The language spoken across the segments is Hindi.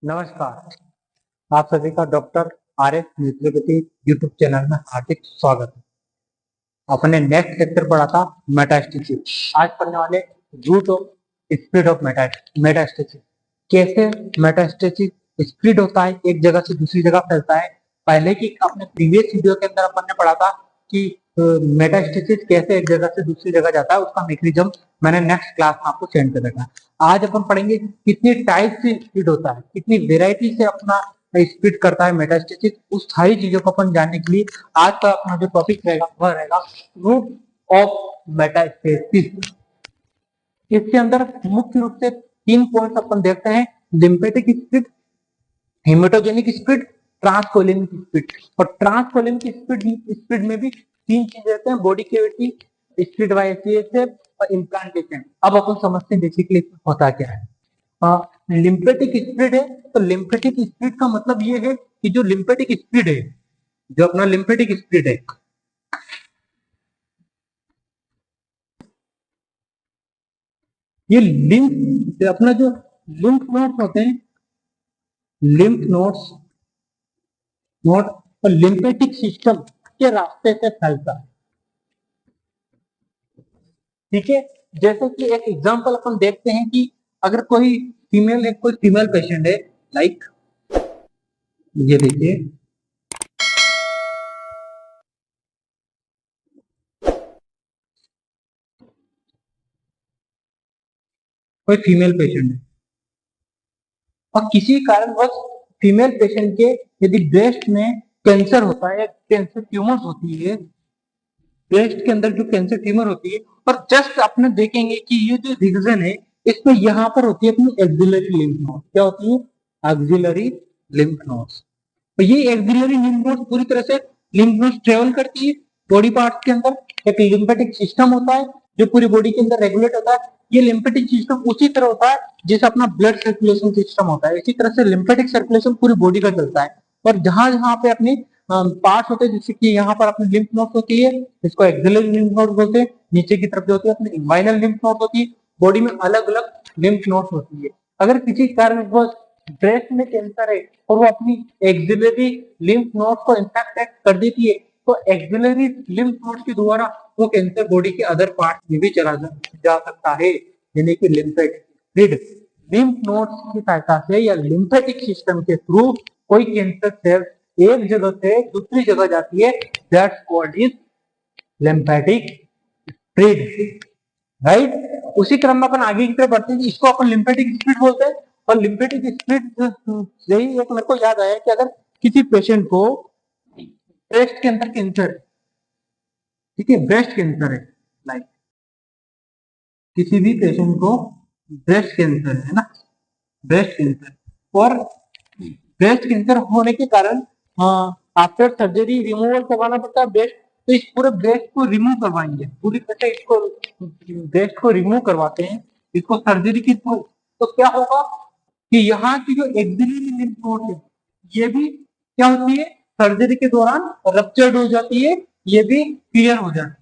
नमस्कार। आप सभी का doctor R S nutriopathy YouTube channel में हार्दिक स्वागत है। अपने नेक्स्ट लेक्चर पढ़ा था मेटास्टेसिस। आज पढ़ने वाले root of spread of metastasis. कैसे मेटास्टेसिस स्प्रेड होता है, एक जगह से दूसरी जगह फैलता है। पहले की अपने प्रीवियस वीडियो के अंदर अपन ने पढ़ा था कि मेटास्टेसिस कैसे एक जगह से दूसरी जगह जाता है, उसका मैकेनिज्म मैंने नेक्स्ट क्लास में आपको सेंड कर रखा है। आज अपन पढ़ेंगे कितनी टाइप से स्प्रेड होता है, कितनी वेराइटी से अपना स्प्रेड करता है मेटास्टेसिस। उस सारी चीजों को अपन जानने के लिए आज का अपना जो टॉपिक रहेगा वह रहेगा रूट ऑफ मेटास्टेसिस। इसके अंदर मुख्य रूप से 3 पॉइंट्स अपन देखते हैं: lymphatic spread, haematogenous spread, ट्रांसकोलिनिक spread. और ट्रांसकोलिनिक स्प्रेड में भी 3 चीजें रहते हैं: body cavity, spread by CSF और इम्प्लांटेशन। अब अपन समझते हैं बेसिकली होता क्या है। लिम्फेटिक स्प्रेड है तो लिम्फेटिक स्प्रेड का मतलब ये है कि जो लिम्फेटिक स्प्रेड है, जो अपना लिम्फेटिक स्प्रेड है, ये लिम्फ अपना जो लिम्फ नोड्स होते हैं, लिम्फ नोड्स नोड और लिम्फेटिक सिस्टम के रास्ते से फैलता है। ठीक है, जैसे कि एक एग्जांपल अपन देखते हैं कि अगर कोई फीमेल पेशेंट है, लाइक ये देखिए, कोई फीमेल पेशेंट है और किसी कारणवश फीमेल पेशेंट के यदि ब्रेस्ट में कैंसर होता है, कैंसर ट्यूमर्स होती है, ब्रेस्ट के अंदर जो कैंसर ट्यूमर होती है, और जस्ट अपने देखेंगे कि ये जो रीजन है इसमें यहाँ पर होती है अपनी एक्सिलरी लिम्फ नोड। क्या होती है? Axillary lymph nodes. तो ये एक्सिलरी लिम्फ नोड्स पूरी तरह से लिम्फ नोड्स ट्रेवल करती है बॉडी पार्ट्स के अंदर। एक लिम्फेटिक सिस्टम होता है जो पूरी बॉडी के अंदर रेगुलेट होता है। ये लिम्फेटिक सिस्टम उसी तरह होता है जैसे अपना ब्लड सर्कुलेशन सिस्टम होता है। इसी तरह से लिम्फेटिक सर्कुलेशन पूरी बॉडी का चलता है। और जहां जहां पे अपनी पार्ट्स होते हैं, जैसे कि यहाँ पर अपनी लिम्फ नोड्स होती है, इसको एक्सिलरी लिम्फ नोड्स बोलते हैं। नीचे की तरफ जो होती है अपनी इन्वाइनल लिम्फ नोड्स होती है। बॉडी में अलग अलग लिम्फ नोड्स होती है। अगर किसी कारण ब्रेस्ट में कैंसर है और वो अपनी एक्सिलरी लिम्फ नोड्स को इंफेक्ट कर देती है, तो एक्सिलरी लिम्फ नोड्स के द्वारा वो कैंसर बॉडी के अदर पार्ट में भी चला जा सकता है। यानी कि लिम्फेटिक लिम्फ नोड्स की सहायता से या लिम्फेटिक सिस्टम के थ्रू कोई कैंसर सेल एक जगह से दूसरी जगह जाती है, that's called is lymphatic spread. Right, उसी क्रम में अपन आगे की तरफ बढ़ते हैं, इसको अपन लिम्फेटिक स्प्रेड बोलते हैं। और लिम्फेटिक स्प्रेड यही एक मेरे को याद आया कि अगर किसी पेशेंट को ब्रेस्ट के अंदर कैंसर है, ठीक है, ब्रेस्ट कैंसर है, लाइक किसी भी पेशेंट को ब्रेस्ट कैंसर है ना, ब्रेस्ट कैंसर, और ब्रेस्ट कैंसर होने के कारण आफ्टर सर्जरी रिमूवल करवाना पड़ता है ब्रेस्ट। तो इस पूरे ब्रेस्ट को रिमूव करवाएंगे, पूरी तरह से इसको ब्रेस्ट को रिमूव करवाते हैं इसको सर्जरी के थ्रू। तो क्या होगा कि यहाँ की जो एक्सिलरी लिम्फ नोड है ये भी क्या होती है, सर्जरी के दौरान रप्चर्ड हो जाती है, ये भी क्लियर हो जाती है।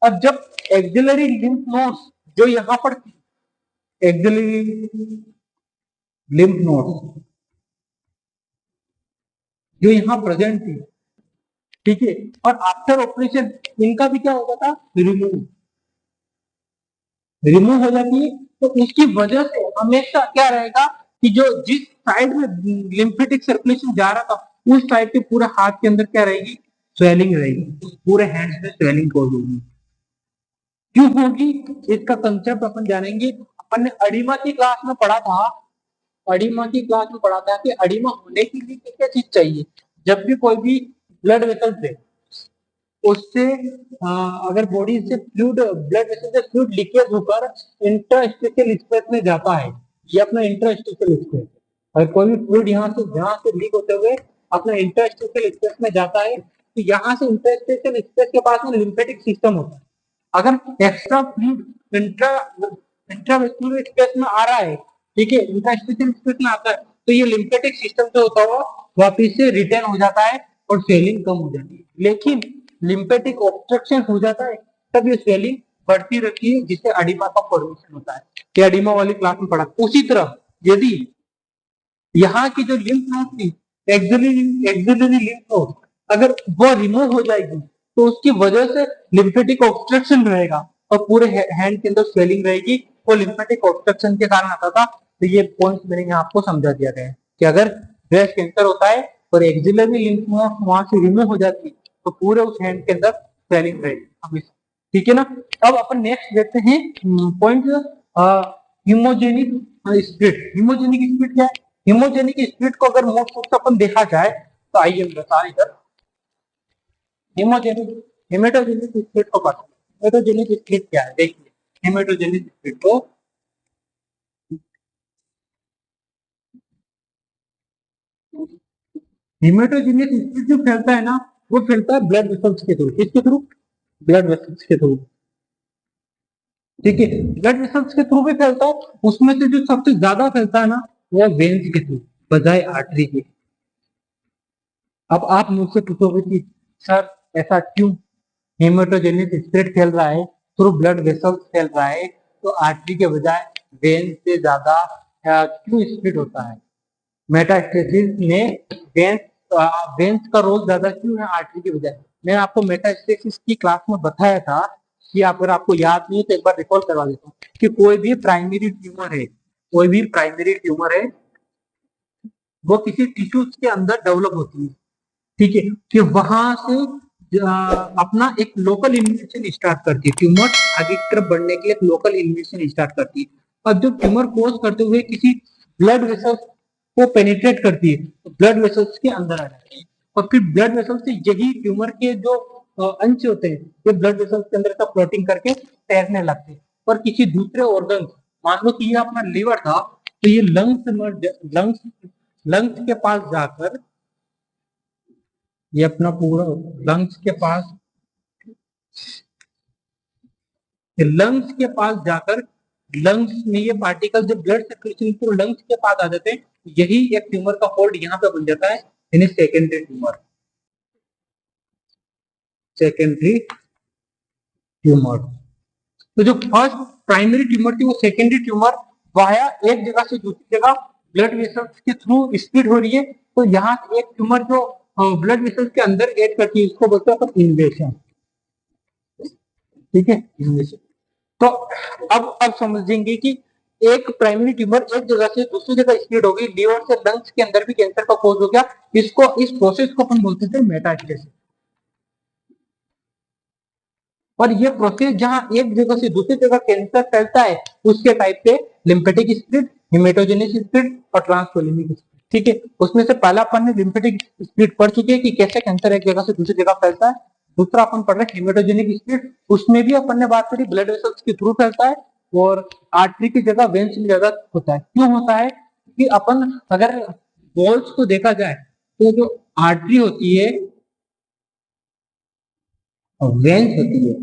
और जब एक्सिलरी लिम्फ नोड्स जो यहाँ पर एक्सिलरी लिम्फ नोड्स जो यहाँ प्रेजेंट थी, ठीक है, और आफ्टर ऑपरेशन इनका भी क्या होता था, रिमूव रिमूव हो जाती है। तो इसकी वजह से हमेशा क्या रहेगा कि जो जिस साइड में लिम्फेटिक सर्कुलेशन जा रहा था उस साइड के पूरे हाथ के अंदर क्या रहेगी, स्वेलिंग रहेगी, पूरे हैंड्स में स्वेलिंग कॉज होगी। क्यों होगी, इसका कंसेप्ट अपन जानेंगे। अपन ने अडीमा की क्लास में पढ़ा था, अडीमा की क्लास में पढ़ा था कि अडीमा होने के लिए क्या चीज चाहिए। जब भी कोई भी ब्लड वेसल से उससे अगर बॉडी से फ्लूइड, ब्लड वेसल से फ्लूइड लीकेज होकर इंटरस्टिशियल स्पेस में जाता है, ये अपना इंटरस्टिशियल स्पेस, अगर कोई भी फ्लूइड यहाँ से लीक होते हुए अपना इंटरस्टिशियल स्पेस में जाता है, तो यहाँ से इंटरस्टिशियल स्पेस के पास में लिम्फेटिक सिस्टम होता है। अगर एक्स्ट्रा फ्लूइड इंट्रावेस्कुलर स्पेस में आ रहा है, ठीक है, इंटरस्टिशियल स्पेस में आता है, तो ये लिम्फेटिक सिस्टम जो होता है वापिस से रिटर्न हो जाता है और स्वेलिंग कम हो जाती है। लेकिन लिम्फेटिक ऑब्स्ट्रक्शन हो जाता है तब ये स्वेलिंग बढ़ती रहती है, जिससे अडीमा का फॉर्मेशन होता है। ये अडीमा वाली क्लास में पढ़ा। उसी तरह यदि यहाँ की जो लिम्फ नोड थी, एक्सिलरी लिम्फ नोड, अगर वो रिमूव हो जाएगी तो उसकी वजह से लिम्फेटिक ऑब्स्ट्रक्शन रहेगा और पूरे हैंड के अंदर स्वेलिंग रहेगी। वो लिम्फेटिक ऑब्स्ट्रक्शन के कारण आता था। तो ये पॉइंट मैंने यहाँ आपको समझा दिया गया है कि अगर ब्रेस्ट कैंसर होता है और एक्सिलरी लिम्फ नोड वहां से रिमूव हो जाती है तो पूरे उस हैंड के अंदर स्वेलिंग रहेगी हमेशा। ठीक है ना। अब अपन नेक्स्ट देखते हैं पॉइंट हिमोजेनिक स्प्लिट। हिमोजेनिक स्प्लिट क्या है? हिमोजेनिक स्प्लिट को अगर मोस्ट ऑफ अपन देखा जाए तो आइए हम बता इधर हिमोजेनिक हेमेटोजेनिक स्प्लिट को पता है। हेमेटोजेनिक स्प्लिट क्या है देखिए। हेमेटोजेनिक स्प्लिट को हेमेटोजेनिक स्प्लिट जो फैलता है ना वो फैलता है ब्लड वेसल्स के थ्रू। किसके थ्रू? ब्लड वेसल्स के थ्रू। ठीक है, ब्लड वेसल्स के थ्रू भी फैलता है। उसमें से जो सबसे ज्यादा फैलता है ना वो वेन्स के थ्रू बजाय आर्टरी के। अब आप मुझसे पूछोगे कि सर ऐसा क्यों? हेमेटोजेनिक स्प्लिट फैल रहा है, थ्रू ब्लड वेसल्स फैल रहा है, तो आर्टरी के बजाय वेन से ज्यादा क्यों स्प्लिट होता है? मेटास्टेसिस में वेन्स वेन्स का रोल ज्यादा क्यों है आर्टरी के बजाय? मैंने आपको मेटास्टेसिस की क्लास में बताया था कि अगर आपको याद नहीं है तो एक बार रिकॉल करवा देता हूँ कि कोई भी प्राइमरी ट्यूमर है, कोई भी प्राइमरी ट्यूमर है वो किसी टिश्यूज के अंदर डेवलप होती है। ठीक है, कि वहां से अपना एक लोकल इन्वेशन स्टार्ट करती है। ट्यूमर आगे की तरफ बढ़ने के लिए एक लोकल इन्वेशन स्टार्ट करती है। अब जो ट्यूमर कोज करते हुए किसी ब्लड वेसल्स को पेनिट्रेट करती है तो ब्लड वेसल्स के अंदर आ जाती है और फिर ब्लड वेसल्स से यही ट्यूमर के जो अंश होते हैं ये ब्लड वेसल्स के अंदर का प्लॉटिंग करके तैरने लगते हैं। और किसी दूसरे ऑर्गन, मान लो कि ये अपना लिवर था तो ये लंग्स लंग्स के पास जाकर, ये अपना पूरा लंग्स के पास, लंग्स के पास जाकर लंग्स में ये पार्टिकल जब ब्लड सर्कुलेशन थ्रू लंग्स के पास आ जाते हैं यही एक ट्यूमर का फोल्ड यहाँ पे बन जाता है, यानी सेकेंडरी ट्यूमर। Secondary tumour. तो जो फर्स्ट प्राइमरी ट्यूमर थी वो सेकेंडरी ट्यूमर वाया एक जगह से दूसरी जगह ब्लड वेसल्स के थ्रू स्प्लिट हो रही है। तो यहाँ एक ट्यूमर जो ब्लड वेसल्स के अंदर एड करती है उसको बोलते हैं अपन इन्वेशन। ठीक है, इन्वेशन। तो अब समझेंगे कि एक प्राइमरी ट्यूमर एक जगह से दूसरी जगह स्प्लिट हो गई, लीवर से लंग्स के अंदर भी कैंसर का कोज हो गया। इसको इस प्रोसेस को अपन बोलते थे मेटास्टेसिस। और ये प्रोसेस जहां एक जगह से दूसरी जगह कैंसर फैलता है उसके टाइप पे लिम्फेटिक स्प्लिट, हेमेटोजेनिक स्प्लिट और ट्रांसकोलिमिक स्प्लिट। ठीक है, उसमें से पहला अपन ने लिम्फेटिक स्प्लिट पढ़ चुके हैं कि कैसे कैंसर एक जगह से दूसरी जगह फैलता है। दूसरा अपन पढ़ रहे हैं हेमेटोजेनिक स्प्लिट, उसमें भी अपन ने बात करी ब्लड वेसल्स के थ्रू फैलता है और आर्टरी की जगह वेन्स में ज्यादा होता है। क्यों होता है? कि अपन अगर वॉल्स को देखा जाए तो जो आर्टरी होती है और वेन्स होती है,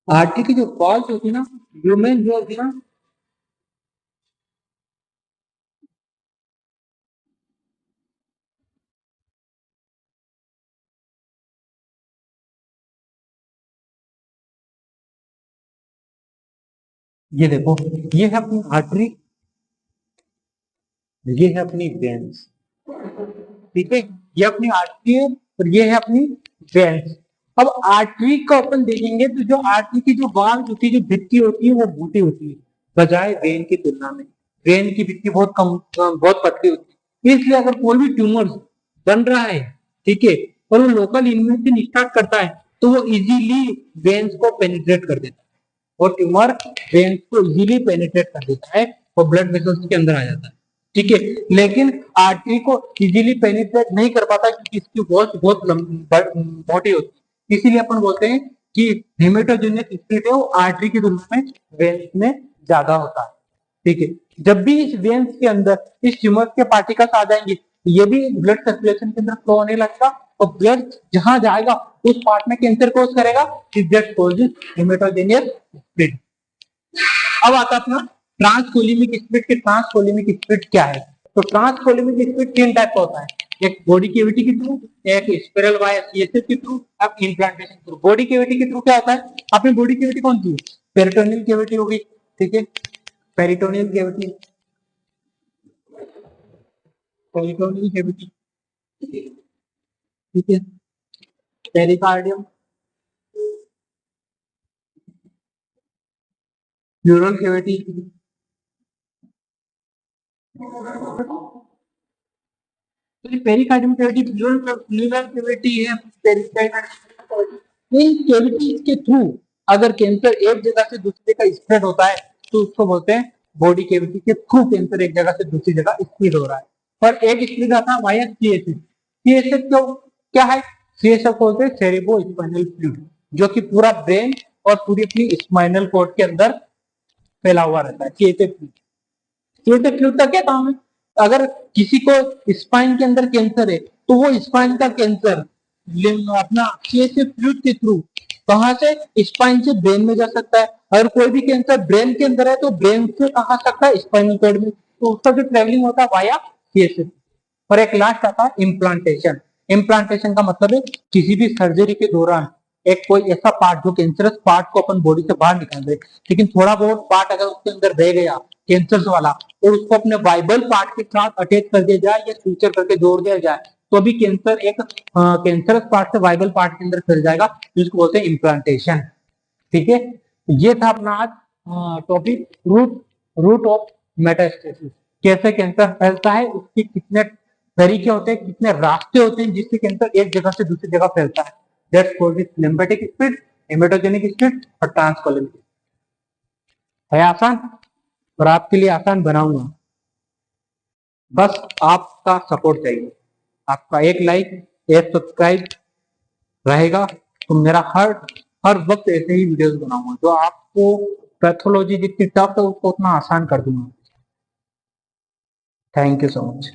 आर्टरी की जो वॉल्स होती है ना, ह्यूमन जो होती है ना, ये देखो, ये है अपनी आर्टरी, ये है अपनी वेन्स। ठीक है, ये अपनी आर्टरी है और ये है अपनी वेन्स। अब आर्टरी को अपन देखेंगे तो जो आर्टरी की जो वाल होती है, जो भित्ति होती है वो मोटी होती है बजाय वेन की तुलना में। वेन की भित्ति बहुत कम, बहुत पतली होती है। इसलिए अगर कोई भी ट्यूमर बन रहा है, ठीक है, और वो लोकल इन्वेशन स्टार्ट करता है तो वो इजीली वेन्स को पेनिट्रेट कर देता है और ट्यूमर वेन्स को इजीली पेनिट्रेट कर देता है और ब्लड वेसल्स के अंदर आ जाता है। ठीक है, लेकिन आर्टरी को इजीली पेनिट्रेट नहीं कर पाता क्योंकि इसकी वॉल्स बहुत मोटी होती है। इसीलिए अपन बोलते हैं कि हेमेटोजेनिक स्प्लिट है वो आर्टरी की तुलना में वेन्स में ज्यादा होता है। ठीक है, जब भी इस वेन्स के अंदर इस ट्यूमर के पार्टिकल्स आ जाएंगे ये भी ब्लड सर्कुलेशन के अंदर फ्लो होने लगेगा और ब्लड जहां जाएगा उस पार्ट में कैंसर कोज करेगा, दैट कॉजेस हेमेटोजेनियस स्प्लिट। अब आता है अपना ट्रांसकोलिमिक स्प्लिट के ट्रांसकोलिमिक स्प्लिट क्या है? तो ट्रांसकोलिमिक स्प्लिट तीन टाइप का होता है, एक बॉडी कैविटी के थ्रू, एक स्पिरल वाया सीएसएफ के थ्रू, अब इम्प्लांटेशन थ्रू। बॉडी कैविटी के थ्रू क्या होता है? आपने बॉडी कैविटी कौन सी? पेरिटोनियल कैविटी होगी, ठीक है, पेरिटोनियल कैविटी, पेरिटोनियल कैविटी, ठीक है। Pericardium, pleural cavity, pericardium cavity, pleural cavity है। इन कैविटीज के थ्रू अगर कैंसर एक जगह से दूसरी जगह स्प्रेड होता है तो उसको बोलते हैं बॉडी कैविटी के थ्रू कैंसर एक जगह से दूसरी जगह स्प्रेड हो रहा है। पर एक स्प्रेड आता है वाया सीएसएफ। सीएसएफ क्या है? सीएसएफ बोलते हैं सेरेब्रो स्पाइनल फ्लूइड, जो कि पूरा ब्रेन और पूरी अपनी स्पाइनल कॉर्ड के अंदर फैला हुआ रहता है। सीएसएफ फ्लूइड, सीएसएफ फ्लूइड का क्या काम है? अगर किसी को स्पाइन के अंदर कैंसर है तो वो स्पाइन का कैंसर अपना सीएसएफ फ्लूइड के थ्रू कहां से, स्पाइन से ब्रेन में जा सकता है। अगर कोई भी कैंसर ब्रेन के अंदर है तो ब्रेन से कहां सकता है, स्पाइनल कॉर्ड में। तो उसका जो ट्रेवलिंग होता है वाया सीएसएफ। और एक लास्ट आता है इम्प्लांटेशन। इम्प्लांटेशन का मतलब है किसी भी सर्जरी के दौरान एक कोई ऐसा पार्ट जो कैंसरस पार्ट को अपन बॉडी से बाहर निकाल दे, लेकिन थोड़ा बहुत पार्ट अगर उसके अंदर रह गया कैंसर वाला और उसको अपने वाइबल पार्ट के साथ अटैच कर दिया जाए या फ्यूचर करके जोड़ दिया जाए तो भी कैंसर एक कैंसरस पार्ट से वाइबल पार्ट के अंदर फैल जाएगा, जिसको बोलते हैं इम्प्लांटेशन। ठीक है, ये था अपना आज टॉपिक रूट ऑफ मेटास्टेसिस। कैसे कैंसर फैलता है, उसके कितने तरीके होते हैं, कितने रास्ते होते हैं जिससे कैंसर एक जगह से दूसरी जगह फैलता है। That's called lymphatic spread, haematogenous spread और ट्रांसकोलिक। है आसान और आपके लिए आसान बनाऊंगा, बस आपका सपोर्ट चाहिए। आपका एक लाइक, एक सब्सक्राइब रहेगा तो मेरा हर वक्त ऐसे ही वीडियोस बनाऊंगा जो आपको पैथोलॉजी जितनी टफ है उसको उतना आसान कर दूंगा। Thank you so much.